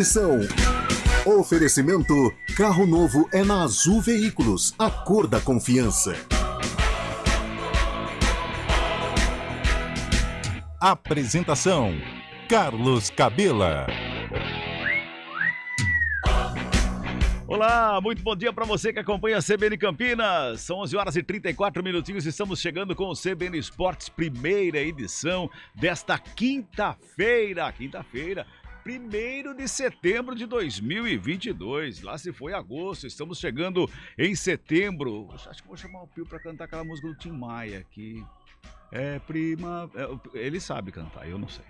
Edição. Oferecimento: carro novo é na Azul Veículos, a cor da confiança. Apresentação: Carlos Cabela. Olá, muito bom dia para você que acompanha a CBN Campinas. São 11 horas e 34 minutinhos, estamos chegando com o CBN Esportes, primeira edição desta quinta-feira. 1º de setembro de 2022, lá se foi agosto, estamos chegando em setembro. Acho que vou chamar o Pio para cantar aquela música do Tim Maia aqui. Ele sabe cantar, eu não sei.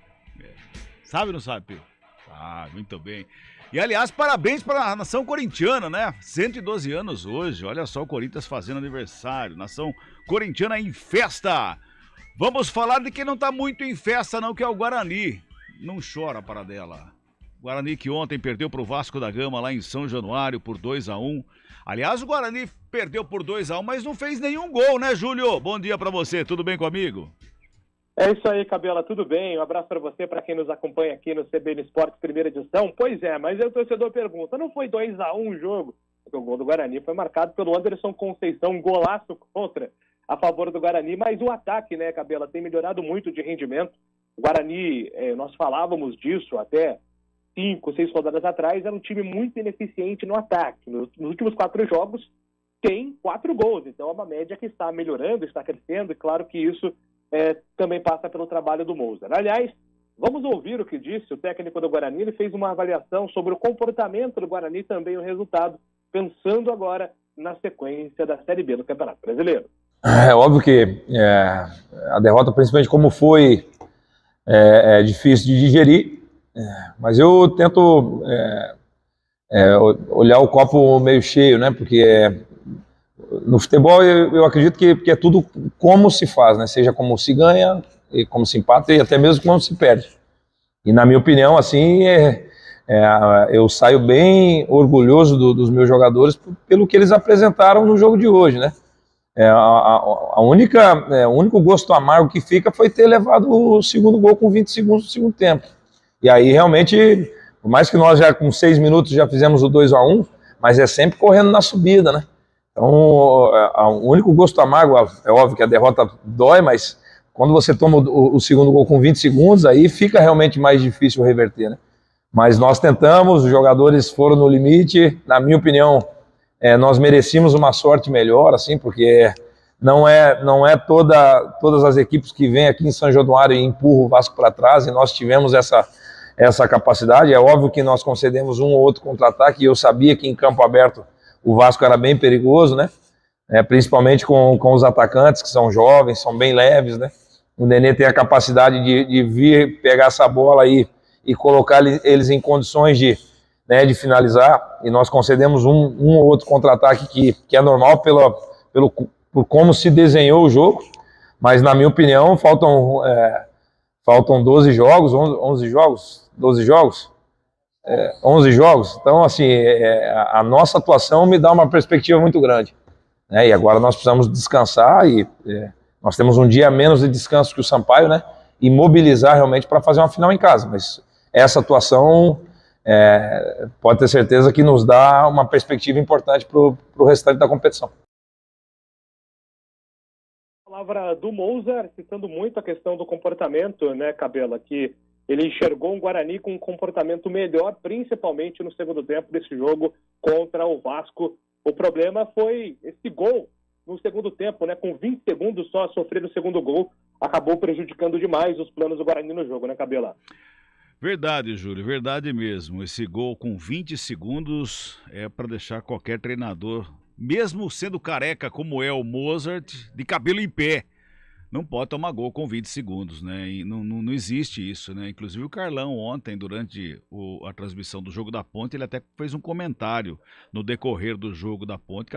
Sabe ou não sabe, Pio? Ah, muito bem. E aliás, parabéns para a nação corintiana, né? 112 anos hoje, olha só o Corinthians fazendo aniversário, nação corintiana em festa. Vamos falar de quem não tá muito em festa não, que é o Guarani. Não chora para dela. Guarani que ontem perdeu para o Vasco da Gama lá em São Januário por 2-1. Aliás, o Guarani perdeu por 2-1, mas não fez nenhum gol, né, Júlio? Bom dia para você, tudo bem comigo? É isso aí, Cabela, tudo bem? Um abraço para você, para quem nos acompanha aqui no CBN Esportes, primeira edição. Pois é, mas aí o torcedor pergunta, não foi 2-1 o jogo? Porque o gol do Guarani foi marcado pelo Anderson Conceição, um golaço contra a favor do Guarani, mas o ataque, né, Cabela, tem melhorado muito de rendimento. O Guarani, nós falávamos disso até 5, 6 rodadas atrás, era um time muito ineficiente no ataque. Nos últimos 4 jogos, tem 4 gols. Então é uma média que está melhorando, está crescendo, e claro que isso também passa pelo trabalho do Moser. Aliás, vamos ouvir o que disse o técnico do Guarani. Ele fez uma avaliação sobre o comportamento do Guarani e também o resultado, pensando agora na sequência da Série B do Campeonato Brasileiro. É óbvio que a derrota, principalmente como foi, é difícil de digerir, mas eu tento olhar o copo meio cheio, né? Porque no futebol eu acredito que é tudo como se faz, né? Seja como se ganha, e como se empata e até mesmo como se perde. E na minha opinião, assim, eu saio bem orgulhoso dos meus jogadores pelo que eles apresentaram no jogo de hoje, né? O único gosto amargo que fica foi ter levado o segundo gol com 20 segundos do segundo tempo. E aí realmente, por mais que nós já com 6 minutos já fizemos o 2-1, mas é sempre correndo na subida, né? Então, o único gosto amargo, é óbvio que a derrota dói, mas quando você toma o segundo gol com 20 segundos, aí fica realmente mais difícil reverter, né? Mas nós tentamos, os jogadores foram no limite, na minha opinião, nós merecíamos uma sorte melhor, assim, porque não é todas as equipes que vêm aqui em São Januário e empurram o Vasco para trás, e nós tivemos essa capacidade. É óbvio que nós concedemos um ou outro contra-ataque, e eu sabia que em campo aberto o Vasco era bem perigoso, né? Principalmente com os atacantes, que são jovens, são bem leves, né? O Nenê tem a capacidade de vir, pegar essa bola aí e colocar eles em condições de finalizar, e nós concedemos um ou outro contra-ataque que é normal por como se desenhou o jogo, mas na minha opinião faltam 12 jogos, 11 jogos, 12 jogos, 11 jogos, então assim, a nossa atuação me dá uma perspectiva muito grande, né? E agora nós precisamos descansar, e nós temos um dia a menos de descanso que o Sampaio, né? E mobilizar realmente para fazer uma final em casa, mas essa atuação pode ter certeza que nos dá uma perspectiva importante para o restante da competição. A palavra do Moser, citando muito a questão do comportamento, né, Cabela, que ele enxergou um Guarani com um comportamento melhor, principalmente no segundo tempo desse jogo contra o Vasco. O problema foi esse gol no segundo tempo, né, com 20 segundos só a sofrer o segundo gol, acabou prejudicando demais os planos do Guarani no jogo, né, Cabela? Verdade, Júlio, verdade mesmo. Esse gol com 20 segundos é para deixar qualquer treinador, mesmo sendo careca como é o Mozart, de cabelo em pé. Não pode tomar gol com 20 segundos, né? E não existe isso, né? Inclusive o Carlão ontem, durante a transmissão do Jogo da Ponte, ele até fez um comentário no decorrer do Jogo da Ponte,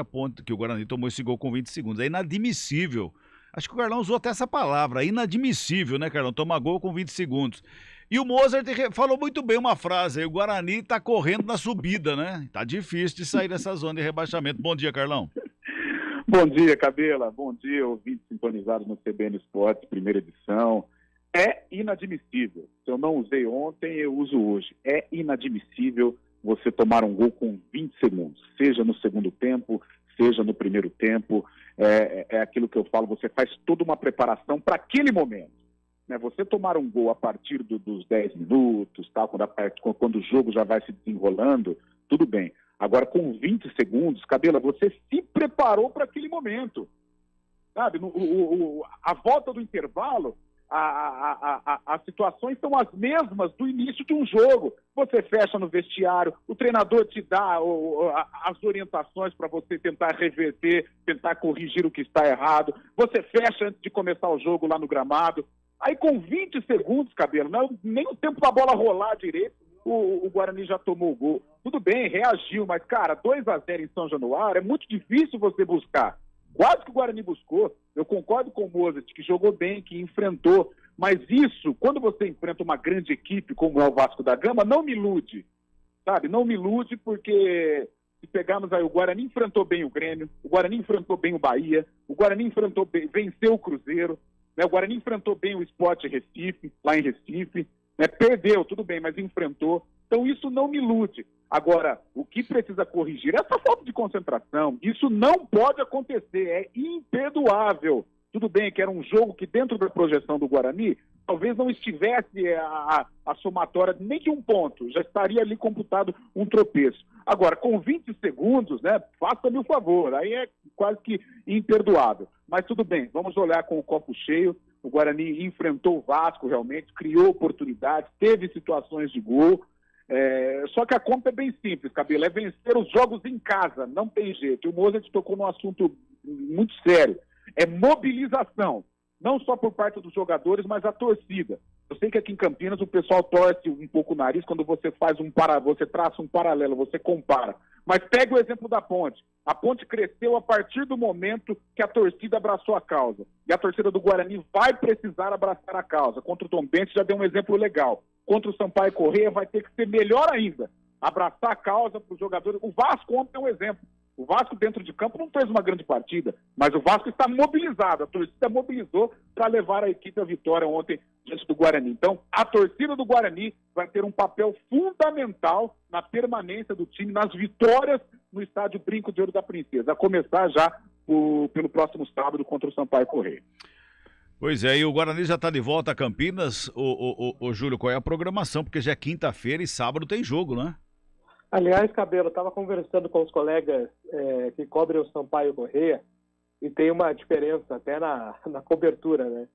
que o Guarani tomou esse gol com 20 segundos. É inadmissível. Acho que o Carlão usou até essa palavra, inadmissível, né, Carlão? Tomar gol com 20 segundos. E o Mozart falou muito bem uma frase aí, o Guarani tá correndo na subida, né? Tá difícil de sair dessa zona de rebaixamento. Bom dia, Carlão. Bom dia, Cabela. Bom dia, ouvintes sintonizados no CBN Esportes, primeira edição. É inadmissível. Se eu não usei ontem, eu uso hoje. É inadmissível você tomar um gol com 20 segundos, seja no segundo tempo, seja no primeiro tempo. É aquilo que eu falo, você faz toda uma preparação para aquele momento. Né? Você tomar um gol a partir dos 10 minutos, tal, quando o jogo já vai se desenrolando, tudo bem. Agora, com 20 segundos, Cabela, você se preparou para aquele momento. Sabe? A volta do intervalo, as situações são as mesmas do início de um jogo. Você fecha no vestiário, o treinador te dá as orientações para você tentar reverter, tentar corrigir o que está errado. Você fecha antes de começar o jogo lá no gramado. Aí com 20 segundos, Cabelo, nem o tempo da bola rolar direito, o Guarani já tomou o gol. Tudo bem, reagiu, mas, cara, 2-0 em São Januário é muito difícil você buscar. Quase que o Guarani buscou. Eu concordo com o Mozart, que jogou bem, que enfrentou. Mas isso, quando você enfrenta uma grande equipe como é o Vasco da Gama, não me ilude. Sabe? Não me ilude porque se pegarmos aí, o Guarani enfrentou bem o Grêmio, o Guarani enfrentou bem o Bahia, o Guarani enfrentou bem, venceu o Cruzeiro, né? O Guarani enfrentou bem o Sport Recife, lá em Recife, né? Perdeu, tudo bem, mas enfrentou. Então isso não me ilude. Agora, o que precisa corrigir é essa falta de concentração. Isso não pode acontecer, é imperdoável. Tudo bem que era um jogo que dentro da projeção do Guarani, talvez não estivesse a somatória nem de um ponto, já estaria ali computado um tropeço. Agora, com 20 segundos, né, faça-me o favor, aí é quase que imperdoável. Mas tudo bem, vamos olhar com o copo cheio. O Guarani enfrentou o Vasco realmente, criou oportunidades, teve situações de gol. Só que a conta é bem simples, Cabelo, é vencer os jogos em casa, não tem jeito. E o Mozart tocou num assunto muito sério, é mobilização, não só por parte dos jogadores, mas a torcida. Eu sei que aqui em Campinas o pessoal torce um pouco o nariz quando você você traça um paralelo, você compara. Mas pega o exemplo da Ponte. A Ponte cresceu a partir do momento que a torcida abraçou a causa. E a torcida do Guarani vai precisar abraçar a causa. Contra o Tombense já deu um exemplo legal. Contra o Sampaio Corrêa vai ter que ser melhor ainda. Abraçar a causa para os jogadores. O Vasco ontem é um exemplo. O Vasco dentro de campo não fez uma grande partida, mas o Vasco está mobilizado. A torcida mobilizou para levar a equipe à vitória ontem diante do Guarani. Então, a torcida do Guarani vai ter um papel fundamental na permanência do time, nas vitórias no estádio Brinco de Ouro da Princesa, a começar já pelo próximo sábado contra o Sampaio Corrêa. Pois é, e o Guarani já está de volta a Campinas. Ô Júlio, qual é a programação? Porque já é quinta-feira e sábado tem jogo, né? Aliás, Cabelo, eu estava conversando com os colegas que cobrem o Sampaio Corrêa e tem uma diferença até na cobertura, né?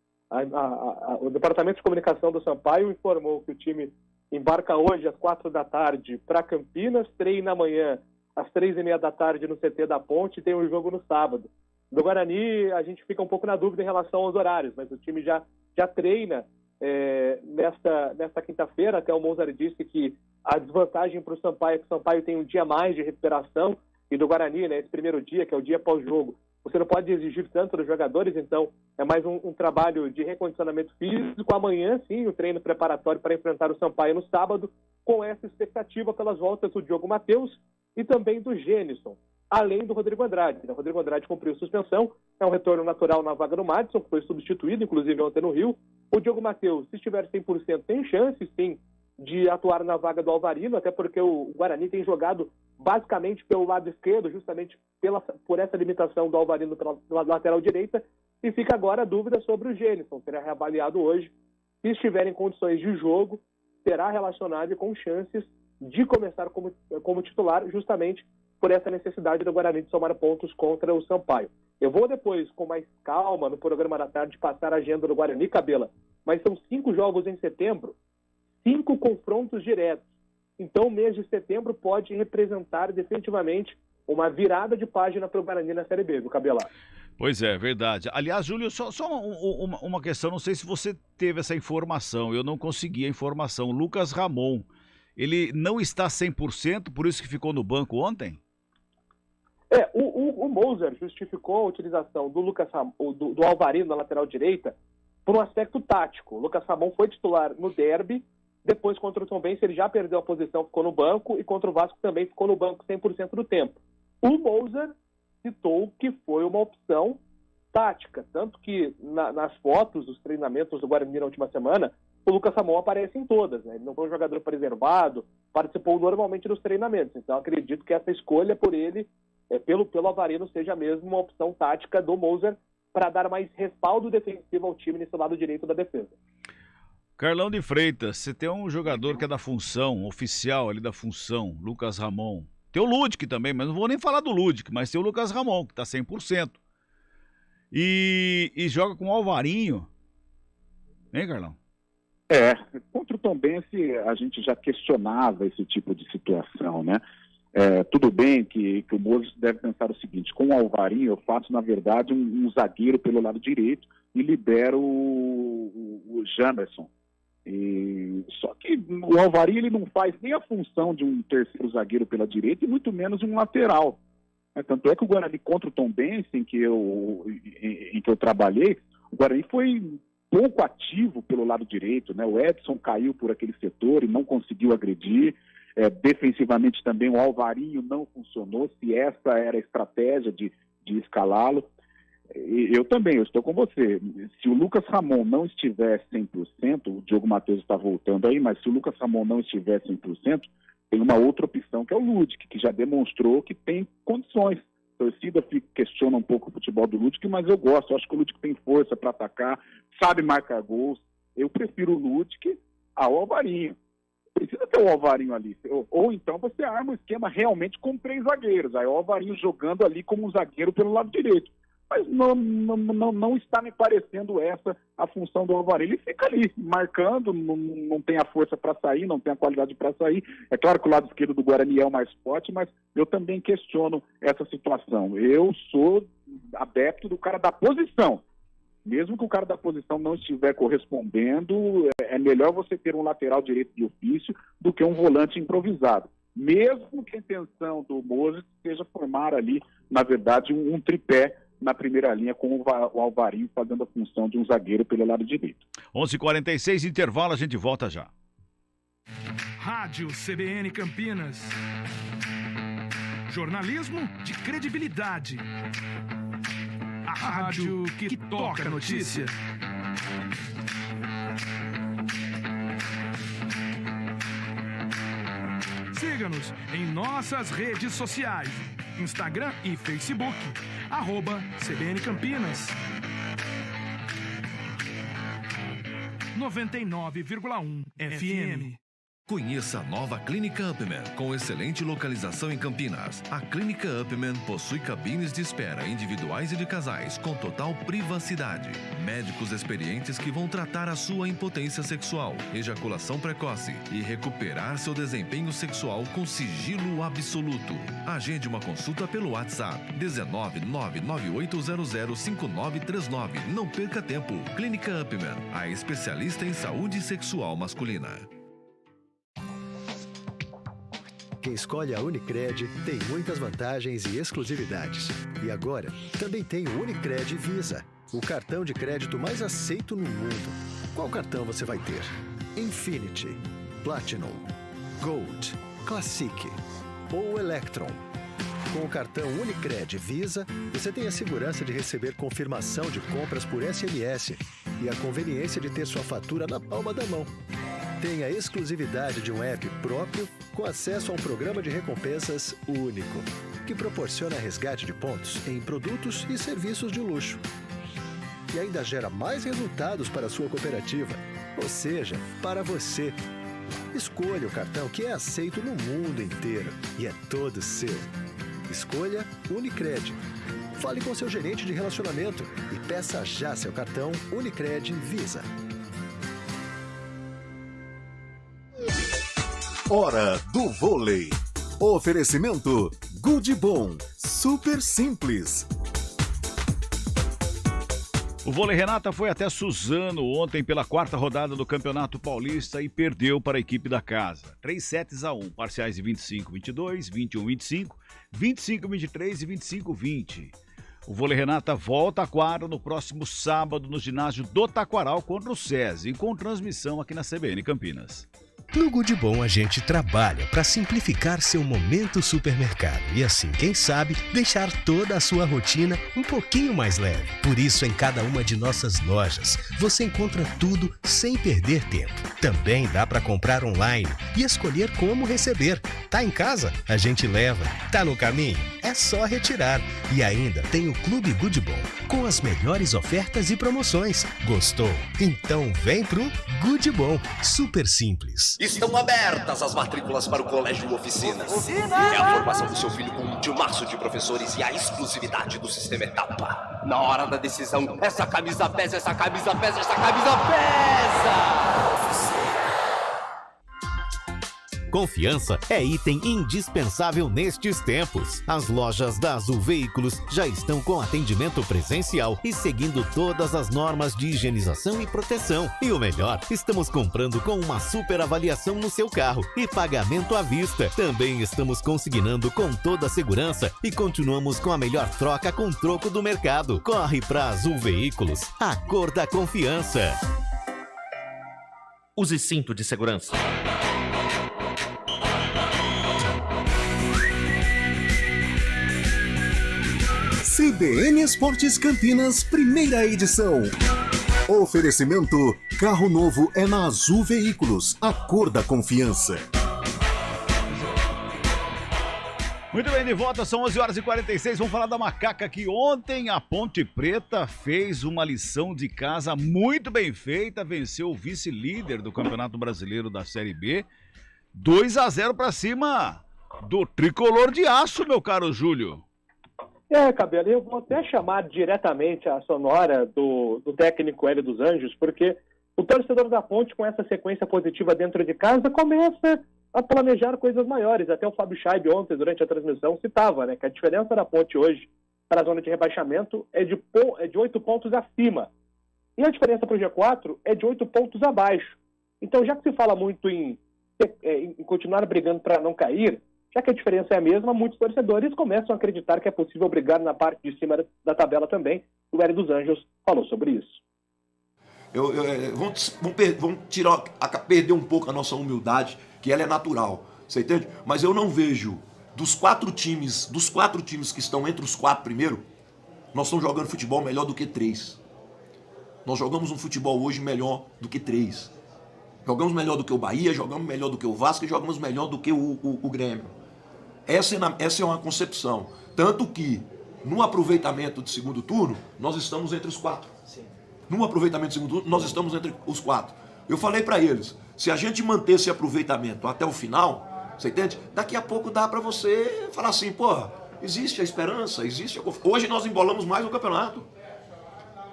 O Departamento de Comunicação do Sampaio informou que o time embarca hoje às 4 da tarde para Campinas, treina amanhã às 3h30 da tarde no CT da Ponte e tem um jogo no sábado. Do Guarani, a gente fica um pouco na dúvida em relação aos horários, mas o time já treina nesta quinta-feira. Até o Mozart disse que a desvantagem para o Sampaio é que o Sampaio tem um dia mais de recuperação e do Guarani, né, esse primeiro dia, que é o dia pós-jogo, você não pode exigir tanto dos jogadores, então é mais um trabalho de recondicionamento físico. Amanhã, sim, o treino preparatório para enfrentar o Sampaio no sábado, com essa expectativa pelas voltas do Diogo Matheus e também do Gênison, além do Rodrigo Andrade. O Rodrigo Andrade cumpriu suspensão, é um retorno natural na vaga do Madison, que foi substituído, inclusive, ontem no Rio. O Diogo Matheus, se estiver 100%, tem chance, sim, de atuar na vaga do Alvarino, até porque o Guarani tem jogado basicamente pelo lado esquerdo, justamente por essa limitação do Alvarino pela lateral direita, e fica agora a dúvida sobre o Gênison, será reavaliado hoje. Se estiver em condições de jogo, será relacionado e com chances de começar como titular, justamente por essa necessidade do Guarani de somar pontos contra o Sampaio. Eu vou depois, com mais calma, no programa da tarde, passar a agenda do Guarani, Cabela, mas são 5 jogos em setembro, 5 confrontos diretos. Então, o mês de setembro pode representar definitivamente uma virada de página para o Guarani na Série B, do Cabela. Pois é, verdade. Aliás, Júlio, só uma questão, não sei se você teve essa informação, eu não consegui a informação. Lucas Ramon, ele não está 100%, por isso que ficou no banco ontem? O Mozart justificou a utilização do Lucas do Alvarino na lateral direita por um aspecto tático. O Lucas Ramon foi titular no derby, depois contra o Tombense ele já perdeu a posição, ficou no banco, e contra o Vasco também ficou no banco 100% do tempo. O Mozart citou que foi uma opção tática. Tanto que nas fotos dos treinamentos do Guarani na última semana, o Lucas Ramon aparece em todas, né? Ele não foi um jogador preservado, participou normalmente dos treinamentos. Então, acredito que essa escolha por ele, pelo Avarino, seja mesmo uma opção tática do Moser para dar mais respaldo defensivo ao time nesse lado direito da defesa. Carlão de Freitas, você tem um jogador que é da função, oficial ali da função, Lucas Ramon. Tem o Ludic também, mas não vou nem falar do Ludic, mas tem o Lucas Ramon, que tá 100%. E joga com o Alvarinho. Hein, Carlão? Contra o Tombense a gente já questionava esse tipo de situação, né? Tudo bem que o Moser deve pensar o seguinte: com o Alvarinho eu faço, na verdade, um zagueiro pelo lado direito e libero o Janderson. Só que o Alvarinho ele não faz nem a função de um terceiro zagueiro pela direita e muito menos um lateral. Tanto é que o Guarani contra o Tombense, em que eu trabalhei, o Guarani foi pouco ativo pelo lado direito, né? O Edson caiu por aquele setor e não conseguiu agredir. Defensivamente também o Alvarinho não funcionou, se essa era a estratégia de escalá-lo. Eu estou com você. Se o Lucas Ramon não estiver 100%, o Diogo Matheus está voltando aí, mas se o Lucas Ramon não estiver 100%, tem uma outra opção que é o Ludic, que já demonstrou que tem condições. A torcida questiona um pouco o futebol do Ludic, mas eu gosto. Eu acho que o Ludic tem força para atacar, sabe marcar gols. Eu prefiro o Ludic ao Alvarinho. Precisa ter o Alvarinho ali. Ou então você arma um esquema realmente com 3 zagueiros. Aí o Alvarinho jogando ali como um zagueiro pelo lado direito. Mas não está me parecendo essa a função do Alvarinho. Ele fica ali, marcando, não tem a força para sair, não tem a qualidade para sair. É claro que o lado esquerdo do Guarani é o mais forte, mas eu também questiono essa situação. Eu sou adepto do cara da posição. Mesmo que o cara da posição não estiver correspondendo, é melhor você ter um lateral direito de ofício do que um volante improvisado. Mesmo que a intenção do Moser seja formar ali, na verdade, um tripé na primeira linha com o Alvarinho fazendo a função de um zagueiro pelo lado direito. 11h46, intervalo, a gente volta já. Rádio CBN Campinas. Jornalismo de credibilidade. A rádio que toca a notícia. Siga-nos em nossas redes sociais. Instagram e Facebook, @CBN Campinas. 99,1 FM. Conheça a nova Clínica Upman, com excelente localização em Campinas. A Clínica Upman possui cabines de espera individuais e de casais, com total privacidade. Médicos experientes que vão tratar a sua impotência sexual, ejaculação precoce e recuperar seu desempenho sexual com sigilo absoluto. Agende uma consulta pelo WhatsApp 19998005939. Não perca tempo. Clínica Upman, a especialista em saúde sexual masculina. Quem escolhe a Unicred tem muitas vantagens e exclusividades. E agora, também tem o Unicred Visa, o cartão de crédito mais aceito no mundo. Qual cartão você vai ter? Infinity, Platinum, Gold, Classic ou Electron? Com o cartão Unicred Visa, você tem a segurança de receber confirmação de compras por SMS e a conveniência de ter sua fatura na palma da mão. Tem a exclusividade de um app próprio com acesso a um programa de recompensas único, que proporciona resgate de pontos em produtos e serviços de luxo. E ainda gera mais resultados para a sua cooperativa, ou seja, para você. Escolha o cartão que é aceito no mundo inteiro e é todo seu. Escolha Unicred. Fale com seu gerente de relacionamento e peça já seu cartão Unicred Visa. Hora do vôlei. Oferecimento Goodbom. Super simples. O Vôlei Renata foi até Suzano ontem pela 4ª rodada do Campeonato Paulista e perdeu para a equipe da casa. 3-1, parciais de 25-22, 21-25, 25-23 e 25-20. O Vôlei Renata volta à quadra no próximo sábado no ginásio do Taquaral contra o SESI, com transmissão aqui na CBN Campinas. No Good Bom a gente trabalha para simplificar seu momento supermercado e assim, quem sabe, deixar toda a sua rotina um pouquinho mais leve. Por isso, em cada uma de nossas lojas, você encontra tudo sem perder tempo. Também dá para comprar online e escolher como receber. Tá em casa? A gente leva. Tá no caminho? É só retirar. E ainda tem o Clube Good Bom, com as melhores ofertas e promoções. Gostou? Então vem pro Good Bom. Super simples. Estão abertas as matrículas para o Colégio Oficinas. É a formação do seu filho com um timaço de professores e a exclusividade do sistema Etapa. Na hora da decisão, essa camisa pesa, essa camisa pesa, essa camisa pesa! Confiança é item indispensável nestes tempos. As lojas da Azul Veículos já estão com atendimento presencial e seguindo todas as normas de higienização e proteção. E o melhor, estamos comprando com uma super avaliação no seu carro e pagamento à vista. Também estamos consignando com toda a segurança e continuamos com a melhor troca com troco do mercado. Corre para Azul Veículos, a cor da confiança. Use cinto de segurança. CBN Esportes Campinas, primeira edição. Oferecimento: carro novo é na Azul Veículos, a cor da confiança. Muito bem, de volta, são 11h46, vamos falar da Macaca, que ontem a Ponte Preta fez uma lição de casa muito bem feita, venceu o vice-líder do Campeonato Brasileiro da Série B, 2-0 para cima do Tricolor de Aço, meu caro Júlio. Cabelo, eu vou até chamar diretamente a sonora do técnico Hélio dos Anjos, porque o torcedor da Ponte, com essa sequência positiva dentro de casa, começa a planejar coisas maiores. Até o Fábio Scheib ontem, durante a transmissão, citava, né, que a diferença da Ponte hoje para a zona de rebaixamento é de 8 pontos acima. E a diferença para o G4 é de 8 pontos abaixo. Então, já que se fala muito em continuar brigando para não cair, já que a diferença é a mesma, muitos torcedores começam a acreditar que é possível brigar na parte de cima da tabela também. O Hélio dos Anjos falou sobre isso. Vamos perder um pouco a nossa humildade, que ela é natural, você entende? Mas eu não vejo, dos quatro times que estão entre os 4 primeiros, nós estamos jogando futebol melhor do que 3. Nós jogamos um futebol hoje melhor do que 3. Jogamos melhor do que o Bahia, jogamos melhor do que o Vasco e jogamos melhor do que o Grêmio. Essa é uma concepção. Tanto que, no aproveitamento de segundo turno, nós estamos entre os 4. Sim. No aproveitamento de segundo turno, nós estamos entre os 4. Eu falei para eles, se a gente manter esse aproveitamento até o final, você entende? Daqui a pouco dá para você falar assim, porra, existe a esperança, existe a confiança. Hoje nós embolamos mais o campeonato.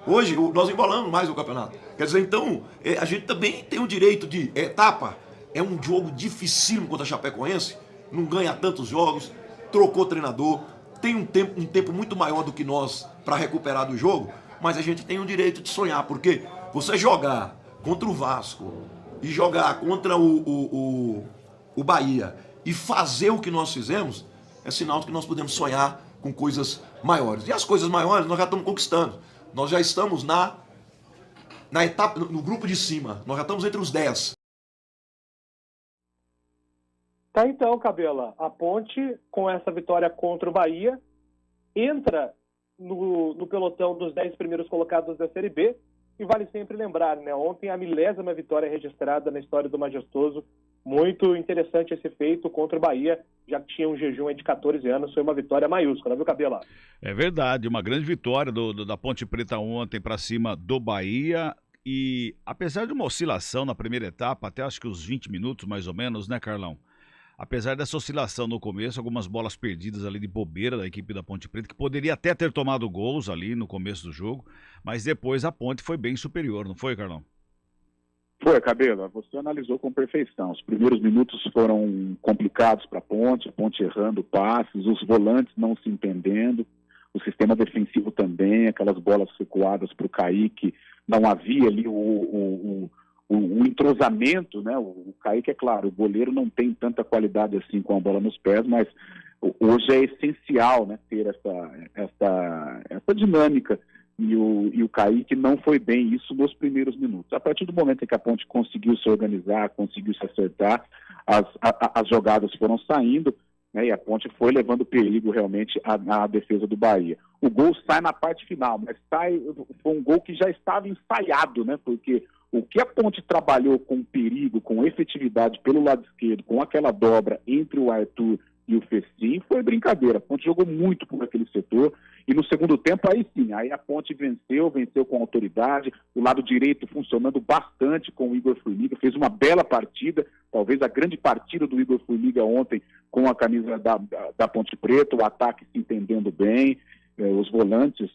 Hoje nós embolamos mais o campeonato. Quer dizer, então, a gente também tem o direito de etapa. É um jogo dificílimo contra a Chapecoense. Não ganha tantos jogos, trocou treinador, tem um tempo muito maior do que nós para recuperar do jogo, mas a gente tem o direito de sonhar, porque você jogar contra o Vasco e jogar contra o Bahia e fazer o que nós fizemos, é sinal de que nós podemos sonhar com coisas maiores. E as coisas maiores nós já estamos conquistando. Nós já estamos na etapa, no grupo de cima, nós já estamos entre os 10. Tá então, Cabela, a Ponte, com essa vitória contra o Bahia, entra no pelotão dos 10 primeiros colocados da Série B, e vale sempre lembrar, né? Ontem a 10ª vitória registrada na história do Majestoso. Muito interessante esse feito contra o Bahia, já que tinha um jejum de 14 anos, foi uma vitória maiúscula, viu, Cabela? É verdade, uma grande vitória da Ponte Preta ontem para cima do Bahia, e apesar de uma oscilação na primeira etapa, até acho que uns 20 minutos mais ou menos, né, Carlão? Apesar dessa oscilação no começo, algumas bolas perdidas ali de bobeira da equipe da Ponte Preta, que poderia até ter tomado gols ali no começo do jogo, mas depois a Ponte foi bem superior, não foi, Carlão? Foi, Cabela, você analisou com perfeição. Os primeiros minutos foram complicados para a Ponte errando passes, os volantes não se entendendo, o sistema defensivo também, aquelas bolas recuadas para o Kaique, não havia ali o entrosamento, né? O Kaique, é claro, o goleiro não tem tanta qualidade assim com a bola nos pés, mas hoje é essencial, né, ter essa dinâmica e o Kaique não foi bem isso nos primeiros minutos. A partir do momento em que a Ponte conseguiu se organizar, conseguiu se acertar, as jogadas foram saindo, né, e a Ponte foi levando perigo realmente à defesa do Bahia. O gol sai na parte final, mas foi um gol que já estava ensaiado, né, porque o que a Ponte trabalhou com perigo, com efetividade pelo lado esquerdo, com aquela dobra entre o Arthur e o Fecim, foi brincadeira. A Ponte jogou muito por aquele setor, e no segundo tempo, aí sim, aí a Ponte venceu com autoridade, o lado direito funcionando bastante com o Igor Formiga, fez uma bela partida, talvez a grande partida do Igor Formiga ontem com a camisa da Ponte Preta, o ataque se entendendo bem, os volantes,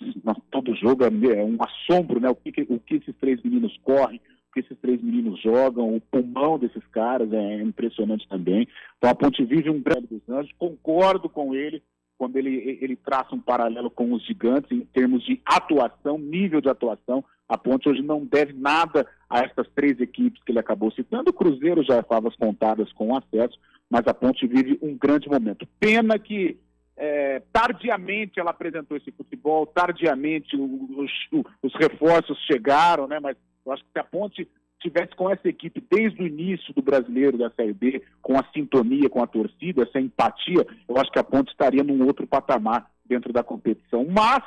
todo jogo é um assombro, né? O que esses 3 meninos correm, o que esses 3 meninos jogam, o pulmão desses caras é impressionante também. Então a Ponte vive um grande dos Anjos, concordo com ele quando ele traça um paralelo com os gigantes em termos de atuação, nível de atuação. A Ponte hoje não deve nada a essas 3 equipes que ele acabou citando. O Cruzeiro já estava às contadas com o acesso, mas a Ponte vive um grande momento. Pena que tardiamente ela apresentou esse futebol, tardiamente os reforços chegaram, né? Mas eu acho que se a Ponte tivesse com essa equipe desde o início do Brasileiro, da Série B, com a sintonia, com a torcida, essa empatia, eu acho que a Ponte estaria num outro patamar dentro da competição. Mas,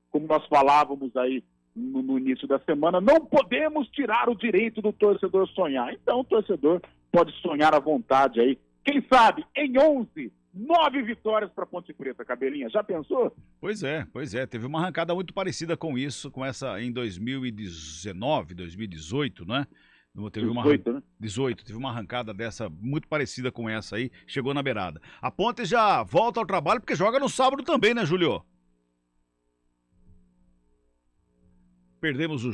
como nós falávamos aí no início da semana, não podemos tirar o direito do torcedor sonhar. Então o torcedor pode sonhar à vontade aí. Quem sabe, em 11, 9 vitórias para Ponte Preta, Cabelinha. Já pensou? Pois é. Teve uma arrancada muito parecida com isso, com essa em 2019, 2018, né? Teve 18, né? 18, teve uma arrancada dessa muito parecida com essa aí, chegou na beirada. A Ponte já volta ao trabalho porque joga no sábado também, né, Júlio? Perdemos o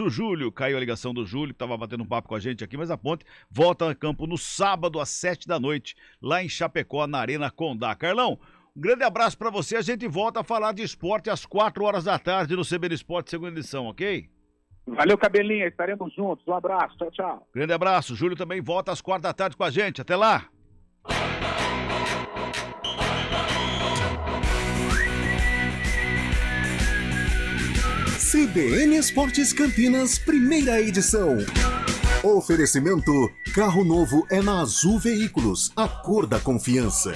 Júlio, caiu a ligação do Júlio, que estava batendo um papo com a gente aqui, mas a Ponte volta a campo no sábado às 7 da noite, lá em Chapecó, na Arena Condá. Carlão, um grande abraço para você, a gente volta a falar de esporte às 4 horas da tarde no CBN Esporte, segunda edição, ok? Valeu, Cabelinha, estaremos juntos, um abraço, tchau, tchau. Grande abraço, Júlio também volta às 4 da tarde com a gente, até lá! CBN Esportes Campinas, primeira edição. Oferecimento: carro novo é na Azul Veículos, a cor da confiança.